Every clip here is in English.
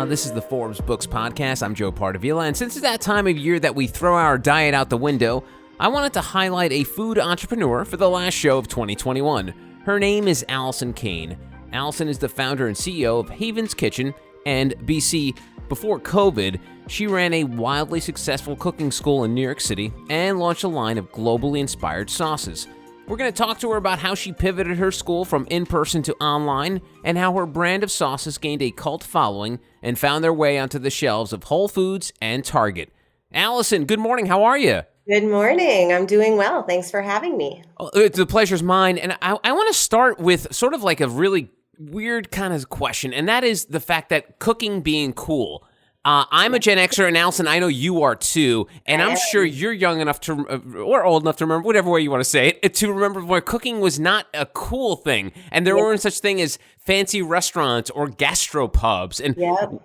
This is the Forbes Books Podcast. I'm Joe Pardavila, and since it's that time of year that we throw our diet out the window, I wanted to highlight a food entrepreneur for the last show of 2021. Her name is Alison Cayne. Alison is the founder and CEO of Haven's Kitchen, and BC, before COVID, she ran a wildly successful cooking school in New York City and launched a line of globally inspired sauces. We're going to talk to her about how she pivoted her school from in-person to online and how her brand of sauces gained a cult following and found their way onto the shelves of Whole Foods and Target. Alison, good morning. How are you? Good morning. I'm doing well. Thanks for having me. The pleasure's mine. And I want to start with sort of like a really weird kind of question, and that is the fact that cooking being cool. I'm a Gen Xer, and Alison, I know you are too, and I'm sure you're young enough to, or old enough to remember, whatever way you want to say it, to remember where cooking was not a cool thing, and there weren't such thing as fancy restaurants or gastropubs.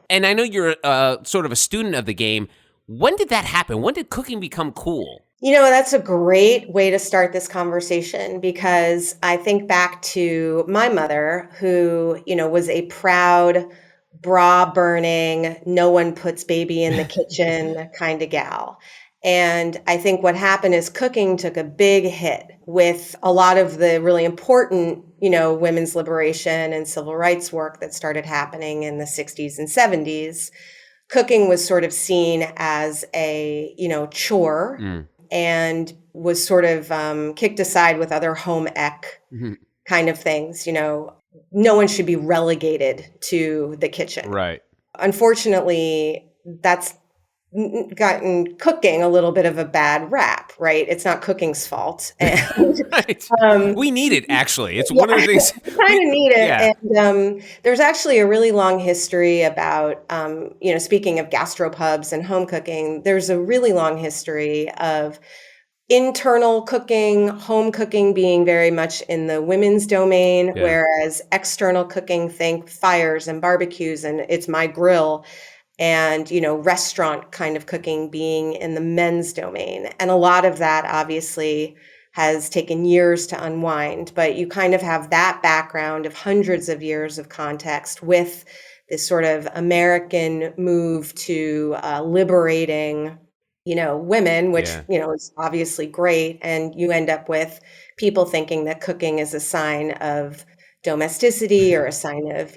And I know you're sort of a student of the game. When did that happen? When did cooking become cool? You know, that's a great way to start this conversation because I think back to my mother who, was a proud, bra-burning, no one puts baby in the kitchen kind of gal. And I think what happened is cooking took a big hit with a lot of the really important, women's liberation and civil rights work that started happening in the 60s and 70s. Cooking was sort of seen as a, chore and was sort of kicked aside with other home ec kind of things. No one should be relegated to the kitchen. Right. Unfortunately, that's gotten cooking a little bit of a bad rap, right? It's not cooking's fault. And, right. We need it, actually. It's one of the things. Kind of need it. Yeah. And there's actually a really long history about, speaking of gastropubs and home cooking, there's a really long history of internal cooking, home cooking being very much in the women's domain, whereas external cooking, think fires and barbecues and it's my grill, and, restaurant kind of cooking being in the men's domain. And a lot of that obviously has taken years to unwind, but you kind of have that background of hundreds of years of context with this sort of American move to liberating women, which, is obviously great. And you end up with people thinking that cooking is a sign of domesticity or a sign of,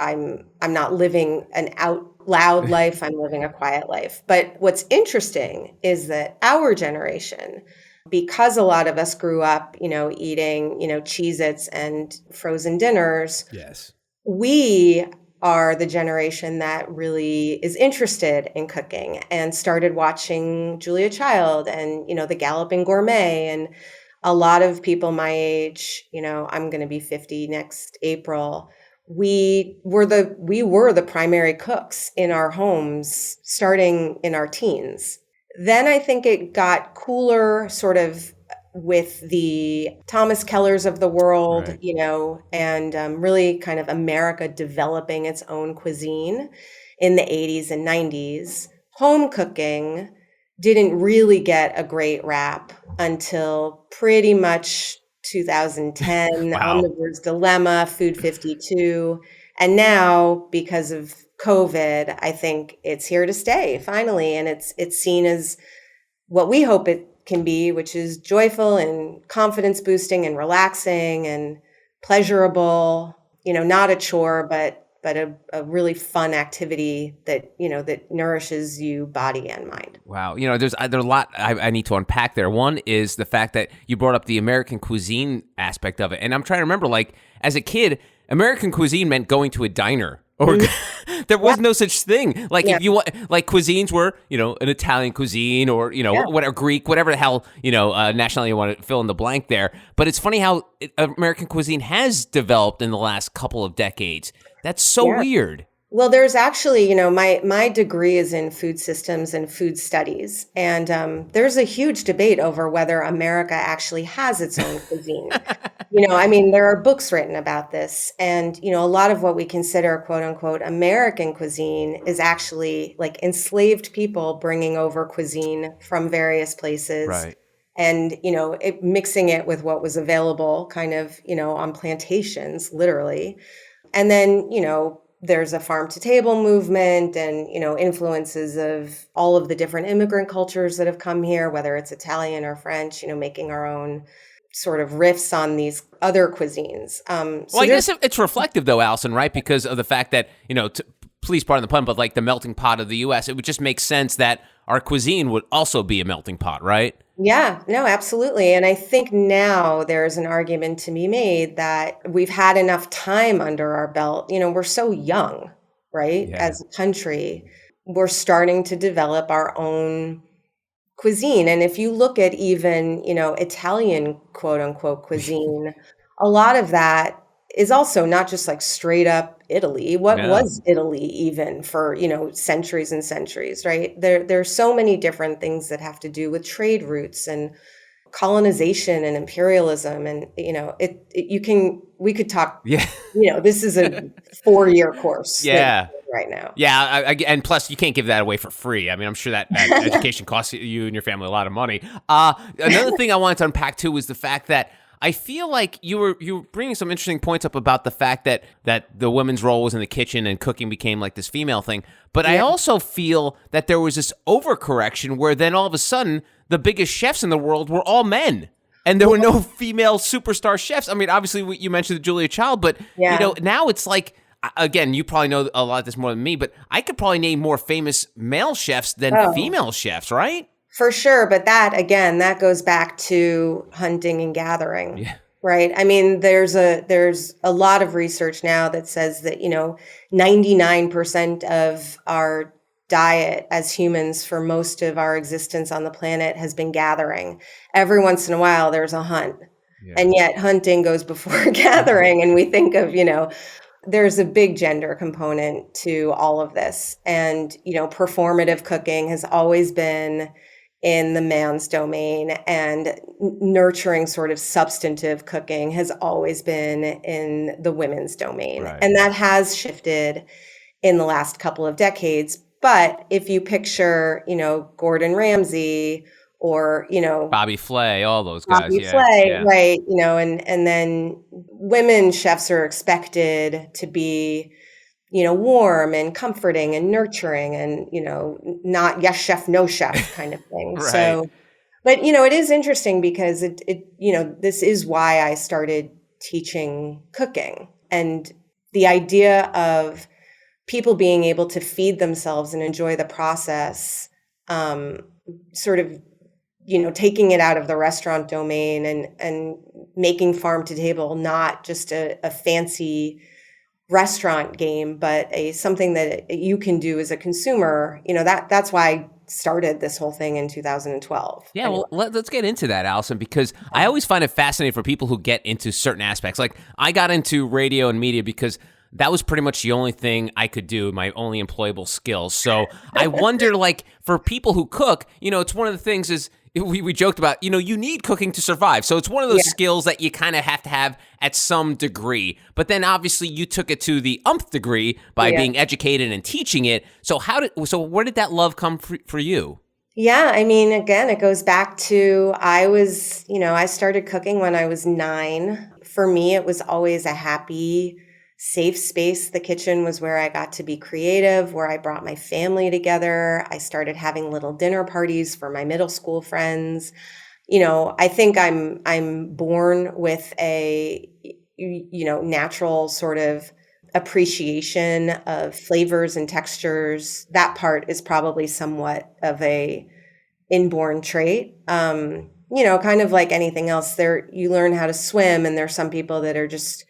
I'm not living an out loud life. I'm living a quiet life. But what's interesting is that our generation, because a lot of us grew up, eating, Cheez-Its and frozen dinners. Yes. We are the generation that really is interested in cooking and started watching Julia Child and, the Galloping Gourmet. And a lot of people my age, I'm going to be 50 next April. We were the primary cooks in our homes starting in our teens. Then I think it got cooler sort of with the Thomas Kellers of the world, right. And really kind of America developing its own cuisine in the 80s and 90s. Home cooking didn't really get a great rap until pretty much 2010, Wow. Omnivore's Dilemma, Food 52. And now, because of COVID, I think it's here to stay finally. And it's seen as what we hope it can be, which is joyful and confidence boosting and relaxing and pleasurable, not a chore, but a really fun activity that, that nourishes you body and mind. Wow. There's a lot I need to unpack there. One is the fact that you brought up the American cuisine aspect of it. And I'm trying to remember, like, as a kid, American cuisine meant going to a diner. Or there was no such thing. Like if you want, like cuisines were, an Italian cuisine or, whatever, Greek, whatever the hell, nationality you want to fill in the blank there. But it's funny how American cuisine has developed in the last couple of decades. That's so weird. Well, there's actually, my degree is in food systems and food studies. And there's a huge debate over whether America actually has its own cuisine. There are books written about this. And, a lot of what we consider, quote unquote, American cuisine is actually like enslaved people bringing over cuisine from various places. Right. And, mixing it with what was available kind of, on plantations, literally. And then, there's a farm to table movement and, influences of all of the different immigrant cultures that have come here, whether it's Italian or French, making our own sort of riffs on these other cuisines. Well, I guess it's reflective, though, Alison, right? Because of the fact that, please pardon the pun, but like the melting pot of the U.S., it would just make sense that our cuisine would also be a melting pot, right? Yeah, no, absolutely. And I think now there's an argument to be made that we've had enough time under our belt. We're so young, right? Yeah. As a country, we're starting to develop our own cuisine. And if you look at even, Italian quote unquote cuisine, a lot of that is also not just like straight up Italy. What was Italy even for, centuries and centuries, right? There's so many different things that have to do with trade routes and colonization and imperialism. And, we could talk, this is a 4-year course. Yeah. Right now. Yeah, and plus you can't give that away for free. I mean, I'm sure that education costs you and your family a lot of money. Another thing I wanted to unpack too was the fact that I feel like you were bringing some interesting points up about the fact that the women's role was in the kitchen and cooking became like this female thing. But I also feel that there was this overcorrection where then all of a sudden the biggest chefs in the world were all men. And there were no female superstar chefs. I mean, obviously you mentioned Julia Child, but now it's like, again, you probably know a lot of this more than me, but I could probably name more famous male chefs than female chefs, right? For sure. But that goes back to hunting and gathering, right? I mean, there's a lot of research now that says that, 99% of our diet as humans for most of our existence on the planet has been gathering. Every once in a while, there's a hunt. Yeah. And yet hunting goes before gathering. And we think of, there's a big gender component to all of this. And, performative cooking has always been in the man's domain, and nurturing sort of substantive cooking has always been in the women's domain. Right. And that has shifted in the last couple of decades. But if you picture, Gordon Ramsay or, Bobby Flay, all those guys. Bobby Flay, right. And then women chefs are expected to be, warm and comforting and nurturing and, not yes chef, no chef kind of thing. Right. So, but, it is interesting because this is why I started teaching cooking, and the idea of people being able to feed themselves and enjoy the process, sort of, taking it out of the restaurant domain and making farm to table not just a fancy restaurant game, but something that you can do as a consumer. That's why I started this whole thing in 2012. Yeah, well, let's get into that, Alison, because I always find it fascinating for people who get into certain aspects. Like, I got into radio and media because that was pretty much the only thing I could do, my only employable skills. So I wonder, like, for people who cook, it's one of the things is we joked about, you need cooking to survive. So it's one of those skills that you kind of have to have at some degree. But then obviously you took it to the umpth degree by being educated and teaching it. So where did that love come for you? Yeah, I mean, again, it goes back to I started cooking when I was 9. For me, it was always a happy, safe space. The kitchen was where I got to be creative, where I brought my family together. I started having little dinner parties for my middle school friends. I think I'm born with a, natural sort of appreciation of flavors and textures. That part is probably somewhat of a inborn trait. Kind of like anything else, you learn how to swim, and there's some people that are just,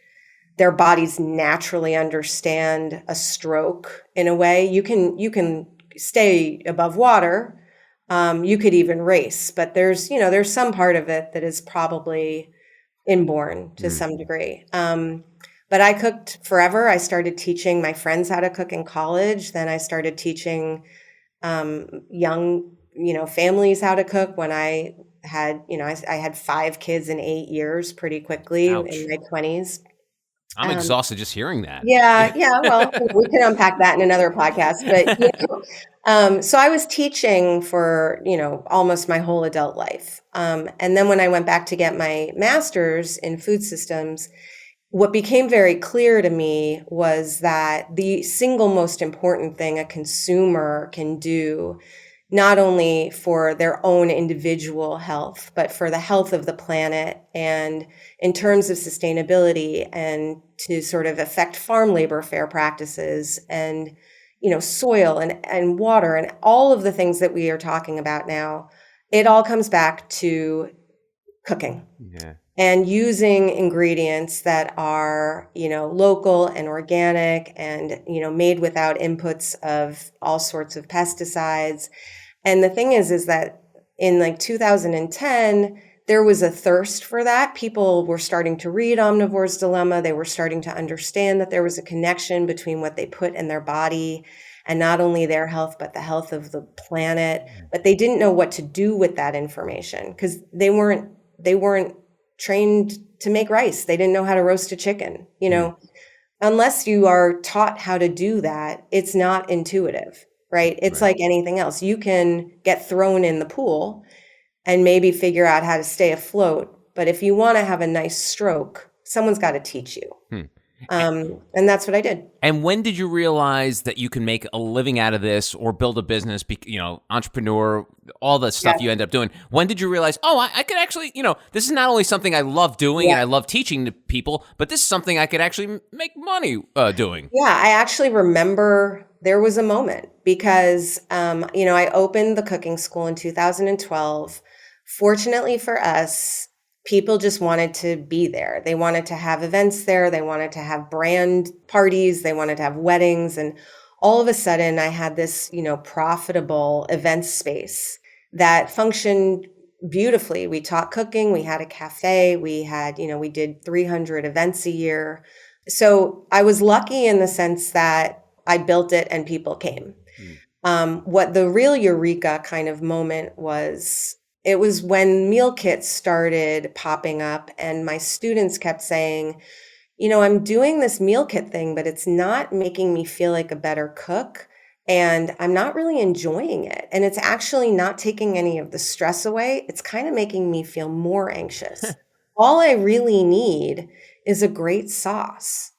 their bodies naturally understand a stroke in a way. You can stay above water. You could even race, but there's some part of it that is probably inborn to some degree. But I cooked forever. I started teaching my friends how to cook in college. Then I started teaching young, families how to cook when I had, I had 5 kids in 8 years pretty quickly. Ouch. In my 20s. I'm exhausted just hearing that. Yeah. Well, we can unpack that in another podcast. But so I was teaching for almost my whole adult life, and then when I went back to get my master's in food systems, what became very clear to me was that the single most important thing a consumer can do, not only for their own individual health, but for the health of the planet and in terms of sustainability and to sort of affect farm labor fair practices and, soil and water and all of the things that we are talking about now, it all comes back to cooking. Yeah. And using ingredients that are, local and organic and, made without inputs of all sorts of pesticides. And the thing is that in like 2010, there was a thirst for that. People were starting to read Omnivore's Dilemma. They were starting to understand that there was a connection between what they put in their body and not only their health, but the health of the planet. But they didn't know what to do with that information because they weren't trained to make rice. They didn't know how to roast a chicken. Unless you are taught how to do that, it's not intuitive, right? It's like anything else. You can get thrown in the pool and maybe figure out how to stay afloat. But if you want to have a nice stroke, someone's got to teach you. And that's what I did. And when did you realize that you can make a living out of this or build a business, entrepreneur, all the stuff you end up doing? When did you realize, I could actually, this is not only something I love doing and I love teaching to people, but this is something I could actually make money doing? Yeah, I actually remember there was a moment because, I opened the cooking school in 2012. Fortunately for us, people just wanted to be there. They wanted to have events there. They wanted to have brand parties. They wanted to have weddings. And all of a sudden I had this, profitable event space that functioned beautifully. We taught cooking. We had a cafe. We had, we did 300 events a year. So I was lucky in the sense that I built it and people came. What the real eureka kind of moment was, it was when meal kits started popping up and my students kept saying, I'm doing this meal kit thing, but it's not making me feel like a better cook. And I'm not really enjoying it. And it's actually not taking any of the stress away. It's kind of making me feel more anxious. All I really need is a great sauce.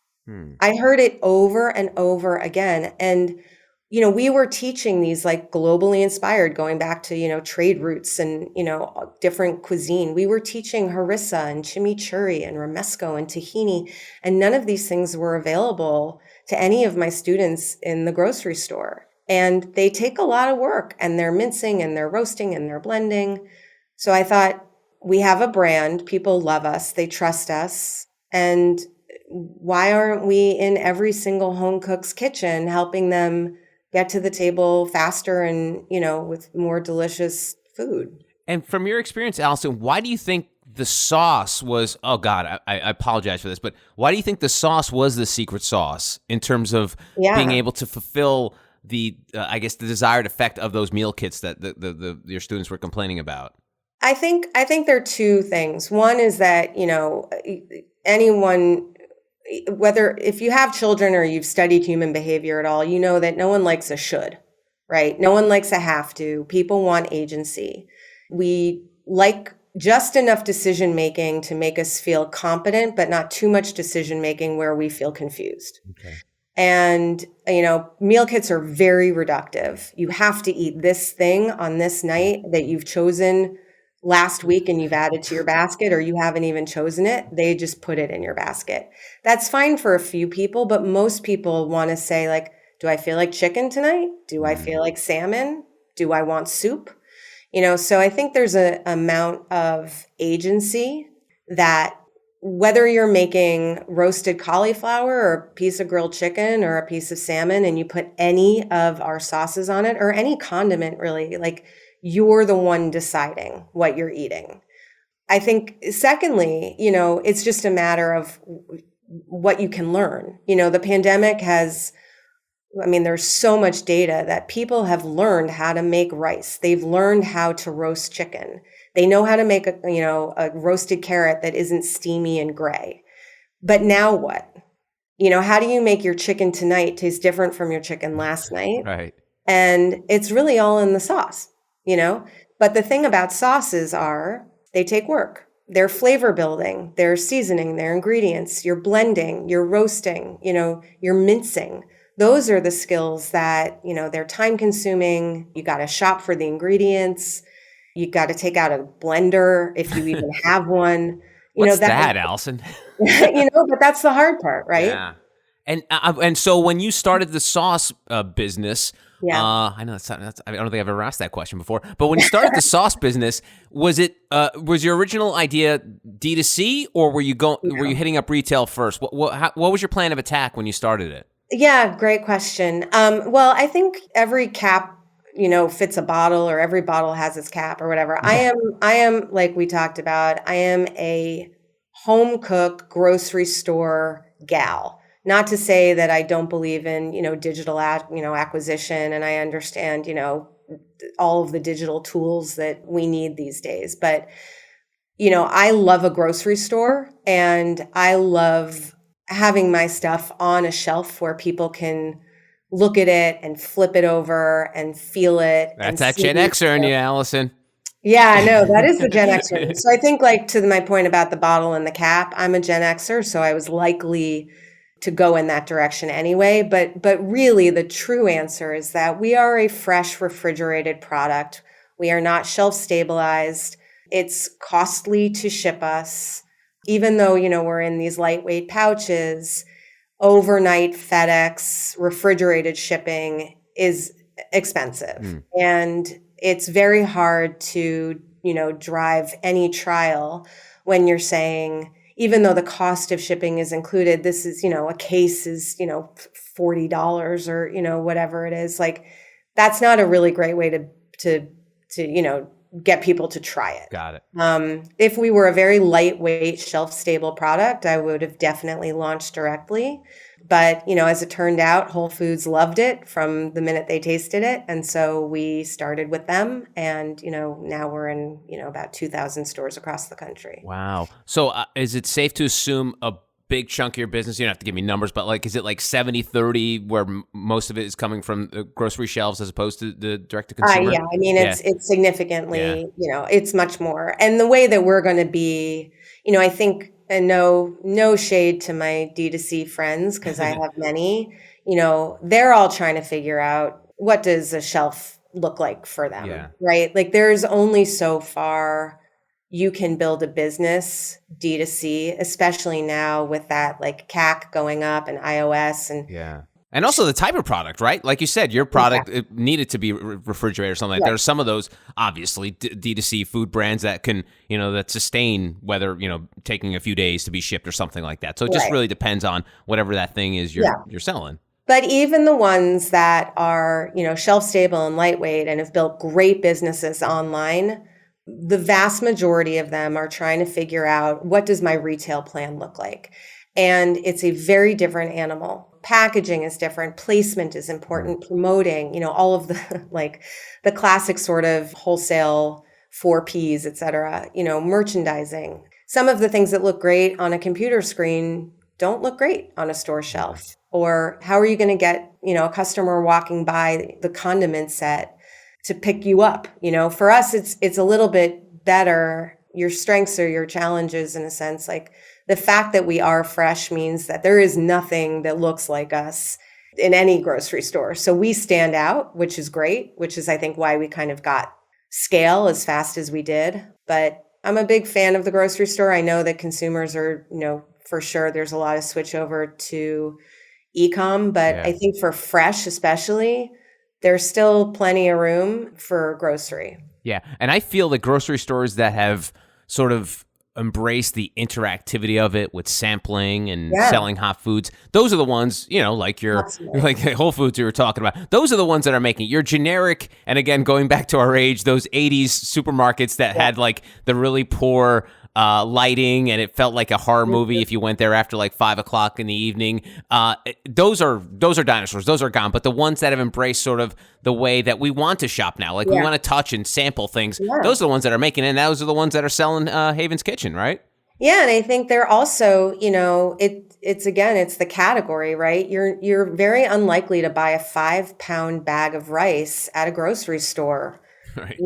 I heard it over and over again. And we were teaching these like globally inspired, going back to, trade routes and, different cuisine. We were teaching harissa and chimichurri and romesco and tahini, and none of these things were available to any of my students in the grocery store. And they take a lot of work and they're mincing and they're roasting and they're blending. So I thought, we have a brand, people love us, they trust us. And why aren't we in every single home cook's kitchen helping them get to the table faster and, with more delicious food? And from your experience, Alison, why do you think the sauce was, I apologize for this, but why do you think the sauce was the secret sauce in terms of being able to fulfill the, the desired effect of those meal kits that your students were complaining about? I think there are two things. One is that, anyone, whether if you have children or you've studied human behavior at all, you know that no one likes a should, right? No one likes a have to. People want agency. We like just enough decision making to make us feel competent, but not too much decision making where we feel confused. Okay. And, meal kits are very reductive. You have to eat this thing on this night that you've chosen last week and you've added to your basket, or you haven't even chosen it. They just put it in your basket. That's fine for a few people, but most people want to say, like, do I feel like chicken tonight? Do I feel like salmon? Do I want soup? So I think there's an amount of agency that whether you're making roasted cauliflower or a piece of grilled chicken or a piece of salmon and you put any of our sauces on it or any condiment really, like, you're the one deciding what you're eating. I think secondly, it's just a matter of what you can learn. The pandemic there's so much data that people have learned how to make rice. They've learned how to roast chicken. They know how to make a roasted carrot that isn't steamy and gray. But now what? How do you make your chicken tonight taste different from your chicken last night? Right. And it's really all in the sauce. But the thing about sauces they take work. their flavor building, their seasoning, their ingredients, your blending, your roasting, your mincing. Those are the skills that, they're time consuming. You got to shop for the ingredients. You got to take out a blender if you even have one. What's that, Alison? But that's the hard part, right? Yeah. And so when you started the sauce business, Yeah. I know I don't think I've ever asked that question before, but when you started the sauce business, was your original idea D2C, or were you hitting up retail first? What was your plan of attack when you started it? Yeah, great question. Well, I think every cap, fits a bottle, or every bottle has its cap or whatever. I am like we talked about, I am a home cook grocery store gal. Not to say that I don't believe in, digital, acquisition, and I understand, all of the digital tools that we need these days. But, I love a grocery store, and I love having my stuff on a shelf where people can look at it and flip it over and feel it. That's that Gen Xer in you, Alison. Yeah, no, that is the Gen Xer. So I think, like, to my point about the bottle and the cap, I'm a Gen Xer, so I was likely to go in that direction anyway. But really, the true answer is that we are a fresh refrigerated product. We are not shelf stabilized. It's costly to ship us, even though, we're in these lightweight pouches. Overnight FedEx refrigerated shipping is expensive. And it's very hard to, drive any trial when you're saying, even though the cost of shipping is included, this is, a case is, $40 or, whatever it is. Like, that's not a really great way to get people to try it. Got it. If we were a very lightweight, shelf-stable product, I would have definitely launched directly. But, as it turned out, Whole Foods loved it from the minute they tasted it. And so we started with them. And, now we're in, about 2,000 stores across the country. Wow. So is it safe to assume a big chunk of your business, you don't have to give me numbers, but is it like 70-30 where most of it is coming from the grocery shelves as opposed to the direct to consumer? Yeah. I mean, it's significantly, it's much more. And the way that we're going to be, I think, and no shade to my D2C friends, because I have many, they're all trying to figure out, what does a shelf look like for them, right? Like, there's only so far you can build a business D2C, especially now with that like CAC going up and iOS and also the type of product, right? Like you said, your product it needed to be refrigerated or something. Like There's some of those, obviously, D2C food brands that can, that sustain whether, taking a few days to be shipped or something like that. So it just really depends on whatever that thing is you're selling. But even the ones that are, shelf stable and lightweight and have built great businesses online, the vast majority of them are trying to figure out, what does my retail plan look like? And it's a very different animal. Packaging is different. Placement is important. Promoting, all of the the classic sort of wholesale 4 Ps, et cetera, merchandising. Some of the things that look great on a computer screen don't look great on a store shelf. Or how are you going to get, a customer walking by the condiment set to pick you up? For us, it's a little bit better. Your strengths are your challenges, in a sense. Like, the fact that we are fresh means that there is nothing that looks like us in any grocery store. So we stand out, which is great, which is, I think, why we kind of got scale as fast as we did. But I'm a big fan of the grocery store. I know that consumers are, for sure, there's a lot of switch over to e-com, but I think for fresh especially, there's still plenty of room for grocery. Yeah, and I feel that grocery stores that have sort of embrace the interactivity of it with sampling and selling hot foods. Those are the ones, like like Whole Foods you were talking about. Those are the ones that are making your generic. And again, going back to our age, those 80s supermarkets that had like the really poor lighting, and it felt like a horror movie if you went there after like 5 o'clock in the evening. Those are dinosaurs. Those are gone. But the ones that have embraced sort of the way that we want to shop now, like we want to touch and sample things. Those are the ones that are making it. And those are the ones that are selling Haven's Kitchen, right? Yeah, and I think they're also, it's the category, right? You're very unlikely to buy a 5-pound bag of rice at a grocery store. Right.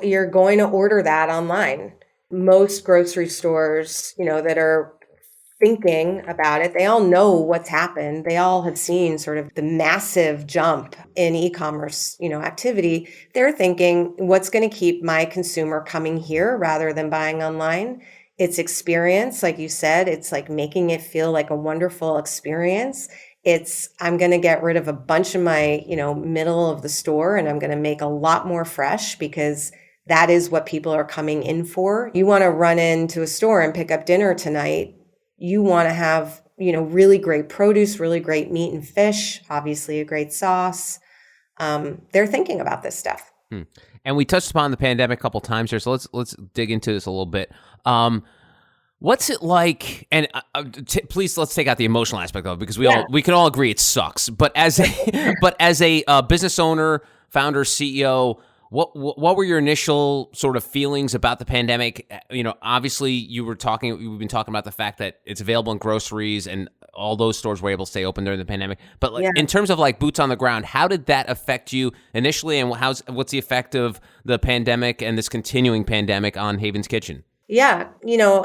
You're going to order that online. Most grocery stores, that are thinking about it, they all know what's happened. They all have seen sort of the massive jump in e-commerce, activity. They're thinking, what's going to keep my consumer coming here rather than buying online? It's experience, like you said. It's like making it feel like a wonderful experience. I'm going to get rid of a bunch of my, middle of the store, and I'm going to make a lot more fresh because that is what people are coming in for. You want to run into a store and pick up dinner tonight. You want to have, really great produce, really great meat and fish, obviously a great sauce. They're thinking about this stuff. And we touched upon the pandemic a couple times here, so let's dig into this a little bit. What's it like? And please, let's take out the emotional aspect of it, because we can all agree it sucks. But as a business owner, founder, CEO, what were your initial sort of feelings about the pandemic? Obviously we've been talking about the fact that it's available in groceries and all those stores were able to stay open during the pandemic. But in terms of like boots on the ground, how did that affect you initially, and what's the effect of the pandemic and this continuing pandemic on Haven's Kitchen? Yeah.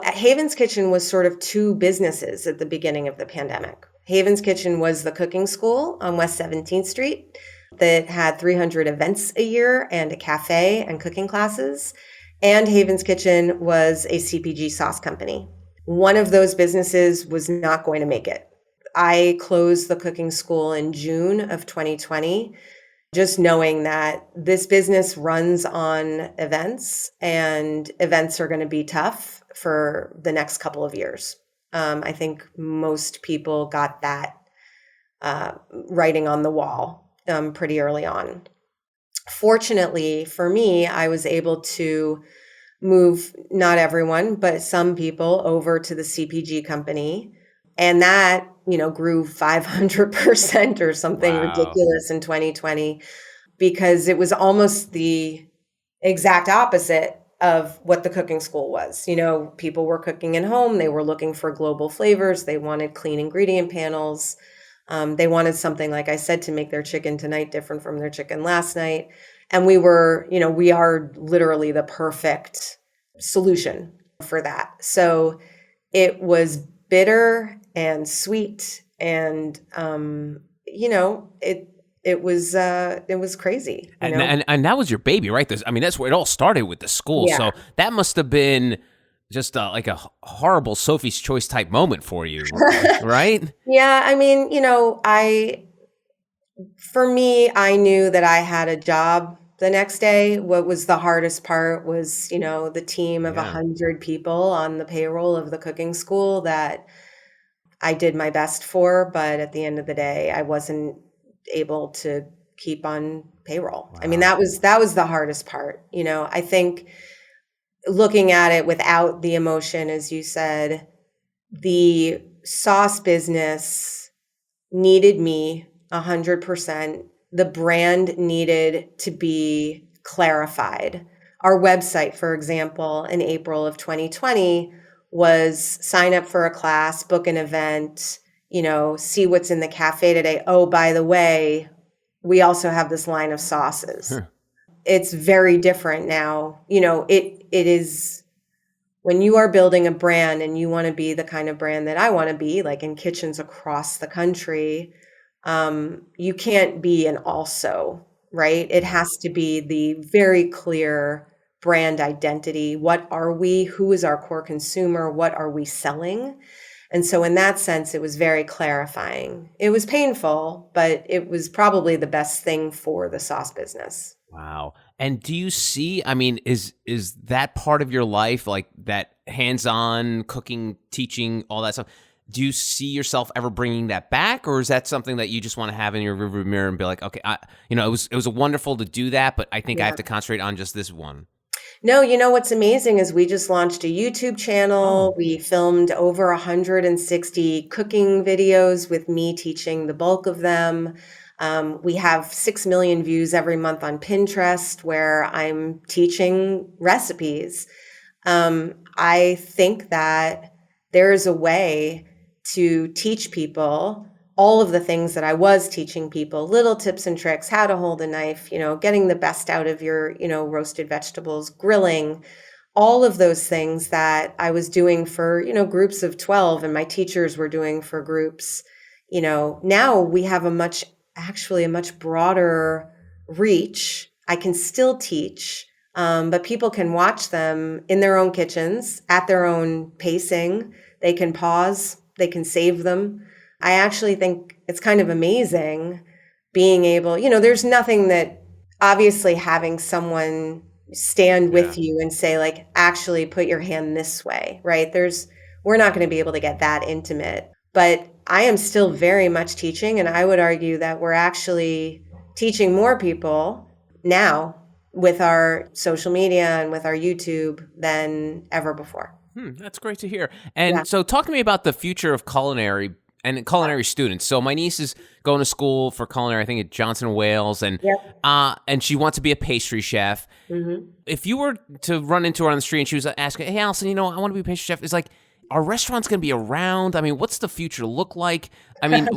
Haven's Kitchen was sort of two businesses at the beginning of the pandemic. Haven's Kitchen was the cooking school on West 17th Street that had 300 events a year and a cafe and cooking classes. And Haven's Kitchen was a CPG sauce company. One of those businesses was not going to make it. I closed the cooking school in June of 2020, just knowing that this business runs on events, and events are going to be tough for the next couple of years. I think most people got that writing on the wall pretty early on. Fortunately for me, I was able to move, not everyone, but some people over to the CPG company. And that, grew 500% or something ridiculous in 2020, because it was almost the exact opposite of what the cooking school was. People were cooking at home. They were looking for global flavors. They wanted clean ingredient panels. They wanted something, like I said, to make their chicken tonight different from their chicken last night. And we are literally the perfect solution for that. So it was bitter and sweet, and it was crazy. And that was your baby, right? That's where it all started, with the school. Yeah. So that must have been just like a horrible Sophie's Choice type moment for you, right? Yeah. For me, I knew that I had a job the next day. What was the hardest part was, the team of 100 people on the payroll of the cooking school that I did my best for. But at the end of the day, I wasn't able to keep on payroll. Wow. That was the hardest part. I think, looking at it without the emotion, as you said, the sauce business needed me 100%. The brand needed to be clarified. Our website, for example, in April of 2020 was sign up for a class, book an event, see what's in the cafe today. Oh, by the way, we also have this line of sauces. Huh. It's very different now. It is, when you are building a brand and you want to be the kind of brand that I want to be, like in kitchens across the country, you can't be an also, right? It has to be the very clear brand identity. What are we? Who is our core consumer? What are we selling? And so in that sense, it was very clarifying. It was painful, but it was probably the best thing for the sauce business. Wow. And do you see, is that part of your life, like that hands-on cooking, teaching, all that stuff? Do you see yourself ever bringing that back, or is that something that you just want to have in your rearview mirror and be like, okay, it was wonderful to do that, but I think I have to concentrate on just this one? No, what's amazing is we just launched a YouTube channel. Oh. We filmed over 160 cooking videos with me teaching the bulk of them. We have 6 million views every month on Pinterest, where I'm teaching recipes. I think that there is a way to teach people all of the things that I was teaching people, little tips and tricks, how to hold a knife, getting the best out of your, roasted vegetables, grilling, all of those things that I was doing for, groups of 12 and my teachers were doing for groups, now we have actually a much broader reach. I can still teach, but people can watch them in their own kitchens at their own pacing. They can pause, they can save them. I actually think it's kind of amazing being able, there's nothing that obviously having someone stand Yeah. with you and say, like, actually put your hand this way, right? We're not going to be able to get that intimate, but I am still very much teaching. And I would argue that we're actually teaching more people now with our social media and with our YouTube than ever before. That's great to hear. Yeah. And so talk to me about the future of culinary and culinary students. So my niece is going to school for culinary, I think at Johnson Wales, and Yep. she wants to be a pastry chef. Mm-hmm. If you were to run into her on the street and she was asking, "Hey, Allison, I want to be a pastry chef," it's like, are restaurants going to be around? I mean, what's the future look like? I mean,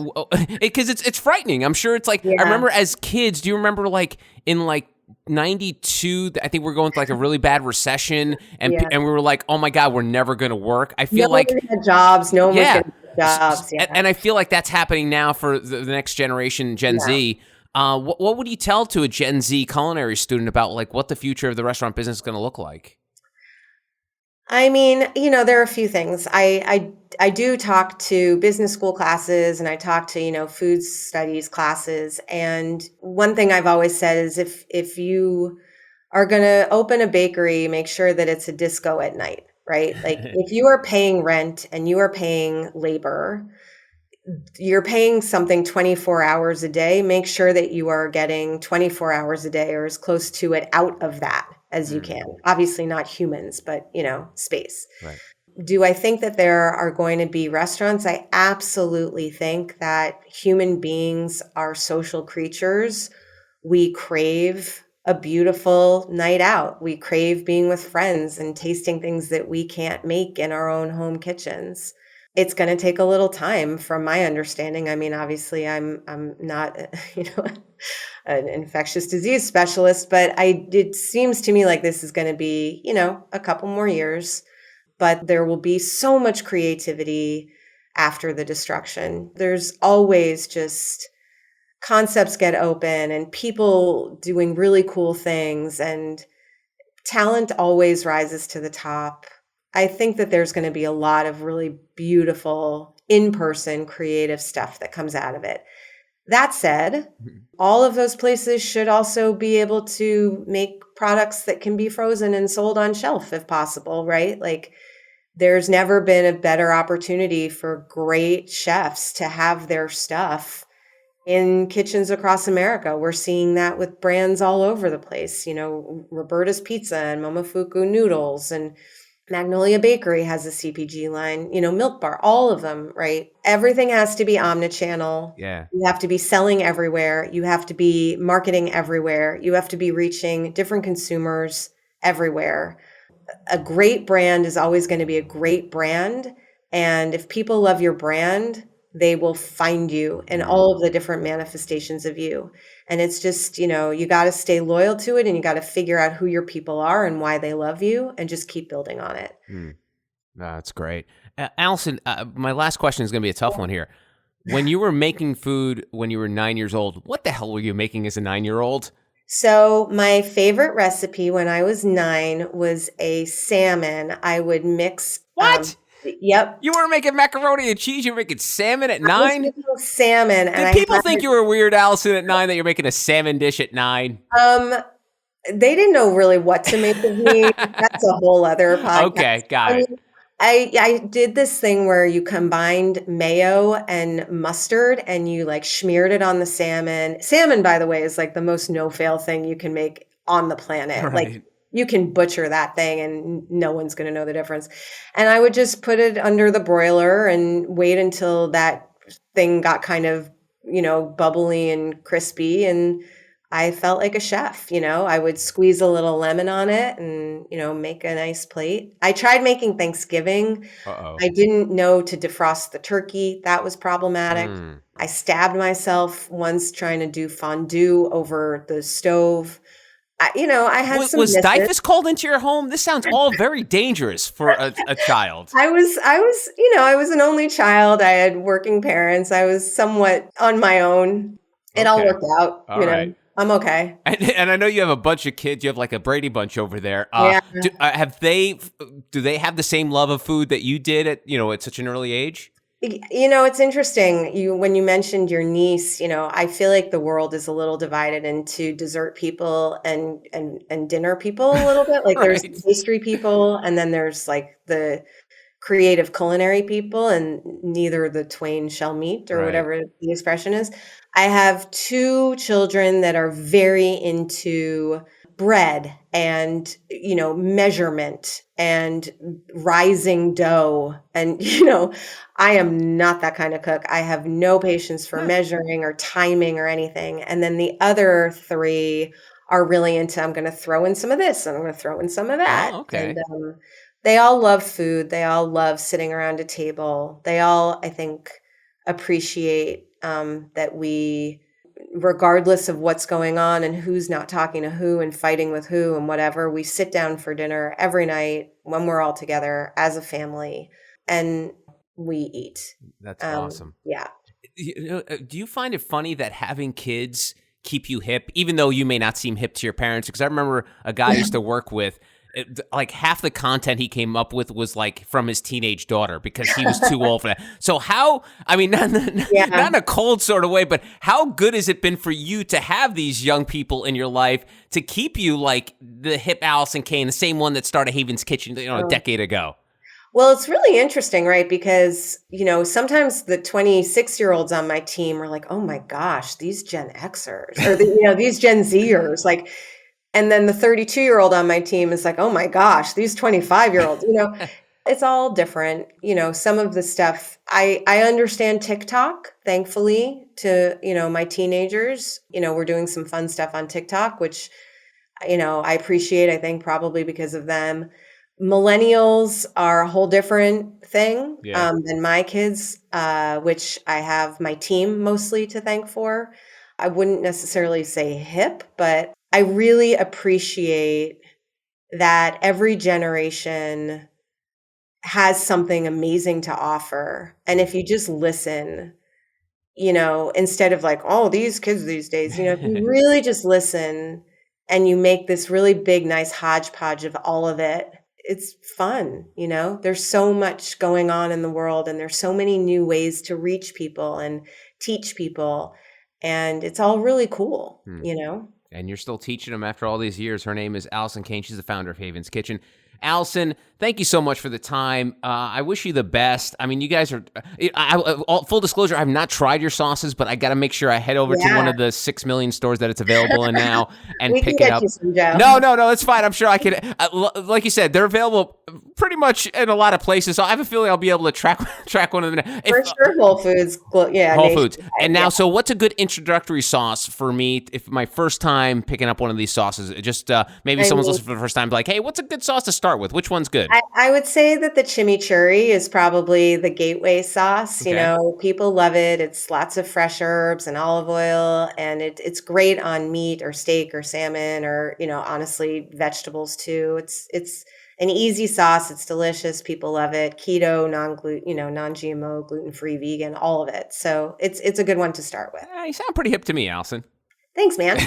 because it's frightening. I'm sure it's like, I Yeah. remember as kids, do you remember like in like 92, I think we're going through like a really bad recession and Yeah. and we were like, oh my God, we're never going to work. I No feel one like, had jobs. No one was yeah. getting jobs. Yeah. And I feel like that's happening now for the next generation, Gen Yeah. Z. What would you tell to a Gen Z culinary student about like what the future of the restaurant business is going to look like? I mean, there are a few things. I do talk to business school classes and I talk to, food studies classes. And one thing I've always said is if you are going to open a bakery, make sure that it's a disco at night, right? Like if you are paying rent and you are paying labor, you're paying something 24 hours a day, make sure that you are getting 24 hours a day or as close to it out of that as you can. Obviously not humans, but space. Right. Do I think that there are going to be restaurants? I absolutely think that human beings are social creatures. We crave a beautiful night out. We crave being with friends and tasting things that we can't make in our own home kitchens. It's going to take a little time from my understanding. I mean, obviously I'm not, an infectious disease specialist, but it seems to me like this is going to be, a couple more years, but there will be so much creativity after the destruction. There's always just concepts get open and people doing really cool things and talent always rises to the top. I think that there's going to be a lot of really beautiful in-person creative stuff that comes out of it. That said, all of those places should also be able to make products that can be frozen and sold on shelf if possible, right? Like there's never been a better opportunity for great chefs to have their stuff in kitchens across America. We're seeing that with brands all over the place. Roberta's Pizza and Momofuku Noodles and Magnolia Bakery has a CPG line, Milk Bar, all of them, right? Everything has to be omnichannel. Yeah. You have to be selling everywhere. You have to be marketing everywhere. You have to be reaching different consumers everywhere. A great brand is always going to be a great brand. And if people love your brand, they will find you in all of the different manifestations of you. And it's just, you got to stay loyal to it and you got to figure out who your people are and why they love you and just keep building on it. That's great. Allison, my last question is going to be a tough one here. When you were making food when you were 9 years old, what the hell were you making as a 9-year-old? So my favorite recipe when I was 9 was a salmon. I would mix. What? Yep. You weren't making macaroni and cheese. You were making salmon at I was 9? making salmon, and Did people think you were weird, Allison, at 9 that you're making a salmon dish at 9? They didn't know really what to make of me. That's a whole other podcast. Okay, got it. I did this thing where you combined mayo and mustard and you like smeared it on the salmon. Salmon, by the way, is like the most no-fail thing you can make on the planet. Right. Like you can butcher that thing and no one's going to know the difference. And I would just put it under the broiler and wait until that thing got kind of, bubbly and crispy. And I felt like a chef, I would squeeze a little lemon on it and, make a nice plate. I tried making Thanksgiving. Uh-oh. I didn't know to defrost the turkey. That was problematic. I stabbed myself once trying to do fondue over the stove. I had some Was misses. typhus called into your home? This sounds all very dangerous for a child. I was an only child. I had working parents. I was somewhat on my own. It all Okay. worked out. All right. I'm okay. And I know you have a bunch of kids. You have like a Brady Bunch over there. Yeah. Do they have the same love of food that you did at such an early age? It's interesting. When you mentioned your niece, I feel like the world is a little divided into dessert people and dinner people a little bit. Like there's Right. pastry people, and then there's like the creative culinary people, and neither the twain shall meet, or Right. whatever the expression is. I have two children that are very into bread and, measurement and rising dough. And, I am not that kind of cook. I have no patience for measuring or timing or anything. And then the other three are really into, I'm going to throw in some of this and I'm going to throw in some of that. Oh, okay. And they all love food. They all love sitting around a table. They all, I think, appreciate that we, regardless of what's going on and who's not talking to who and fighting with who and whatever, we sit down for dinner every night when we're all together as a family and we eat. That's awesome. Yeah. Do you find it funny that having kids keep you hip, even though you may not seem hip to your parents? Because I remember a guy I used to work with, like half the content he came up with was like from his teenage daughter because he was too old for that. So not in a cold sort of way, but how good has it been for you to have these young people in your life to keep you like the hip Alison Cayne, the same one that started Haven's Kitchen, a decade ago? Well, it's really interesting, right? Because, sometimes the 26-year-olds on my team are like, oh my gosh, these Gen Xers or, these Gen Zers, like, and then the 32-year-old on my team is like, oh my gosh, these 25-year-olds, it's all different. Some of the stuff, I understand TikTok, thankfully, to, my teenagers. We're doing some fun stuff on TikTok, which, I appreciate, I think, probably because of them. Millennials are a whole different thing than my kids, which I have my team mostly to thank for. I wouldn't necessarily say hip, but I really appreciate that every generation has something amazing to offer. And if you just listen, instead of like, oh, these kids these days, if you really just listen and you make this really big, nice hodgepodge of all of it, it's fun. There's so much going on in the world and there's so many new ways to reach people and teach people. And it's all really cool, And you're still teaching them after all these years. Her name is Alison Cayne. She's the founder of Haven's Kitchen. Alison, thank you so much for the time. I wish you the best. I mean, you guys are, full disclosure, I've not tried your sauces, but I got to make sure I head over to one of the 6 million stores that it's available in now and pick it up. You some, Joe. No, it's fine. I'm sure I could. Like you said, they're available pretty much in a lot of places. So I have a feeling I'll be able to track one of them. For sure, Whole Foods. Whole Foods. And now, so what's a good introductory sauce for me if my first time picking up one of these sauces? Just maybe someone's listening for the first time, like, hey, what's a good sauce to start with? Which one's good? I would say that the chimichurri is probably the gateway sauce. Okay. People love it. It's lots of fresh herbs and olive oil, and it's great on meat or steak or salmon or, honestly, vegetables too. It's an easy sauce. It's delicious. People love it. Keto, non-GMO, gluten-free, vegan, all of it. So it's a good one to start with. You sound pretty hip to me, Alison. Thanks, man.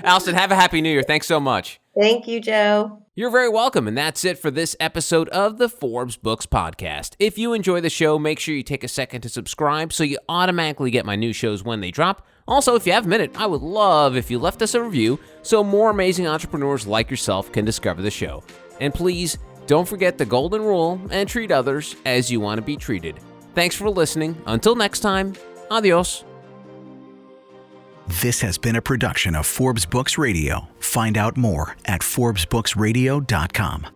Alison, have a happy New Year. Thanks so much. Thank you, Joe. You're very welcome, and that's it for this episode of the Forbes Books Podcast. If you enjoy the show, make sure you take a second to subscribe so you automatically get my new shows when they drop. Also, if you have a minute, I would love if you left us a review so more amazing entrepreneurs like yourself can discover the show. And please, don't forget the golden rule and treat others as you want to be treated. Thanks for listening. Until next time, adios. This has been a production of Forbes Books Radio. Find out more at ForbesBooksRadio.com.